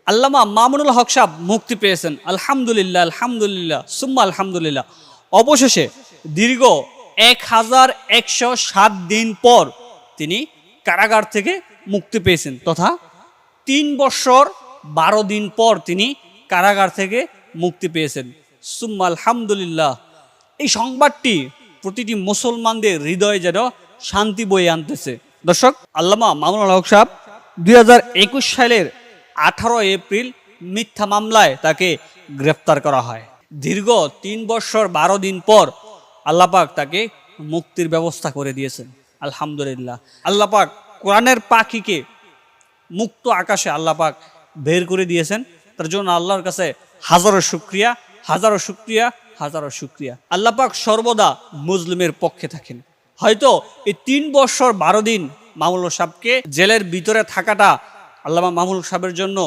আল্লামা মামুনুল হক সাহেব মুক্তি পেয়েছেন, আলহামদুলিল্লাহ, আলহামদুলিল্লাহ, সুম্মা আলহামদুলিল্লাহ। অবশেষে দীর্ঘ 1107 দিন পর তিনি কারাগার থেকে মুক্তি পেয়েছেন, তথা 3 বছর 12 দিন পর তিনি কারাগার থেকে মুক্তি পেয়েছেন, সুম্মা আলহামদুলিল্লাহ। এই সংবাদটি প্রতিটি মুসলমানদের হৃদয়ে যেন শান্তি বয়ে আনতেছে। দর্শক, আল্লামা মামুনুল হক সাহেব 2021 সালের 18 এপ্রিল মিথ্যা মামলায় তাকে গ্রেফতার করা হয়। দীর্ঘ 3 বছর 12 দিন পর আল্লাহ পাক তাকে মুক্তির ব্যবস্থা করে দিয়েছেন, আলহামদুলিল্লাহ। আল্লাহ পাক কোরআনের পাখিকে মুক্ত আকাশে আল্লাহ পাক বের করে দিয়েছেন, তার জন্য আল্লাহর কাছে হাজারো শুকরিয়া, হাজারো শুকরিয়া, হাজারো শুকরিয়া। আল্লাহ পাক সর্বদা মুসলিমের পক্ষে থাকেন। হয়তো এই 3 বছর 12 দিন মামুনুল সাহেবকে জেলের ভিতরে থাকাটা আল্লামা মামুনুল সাহেবের জন্য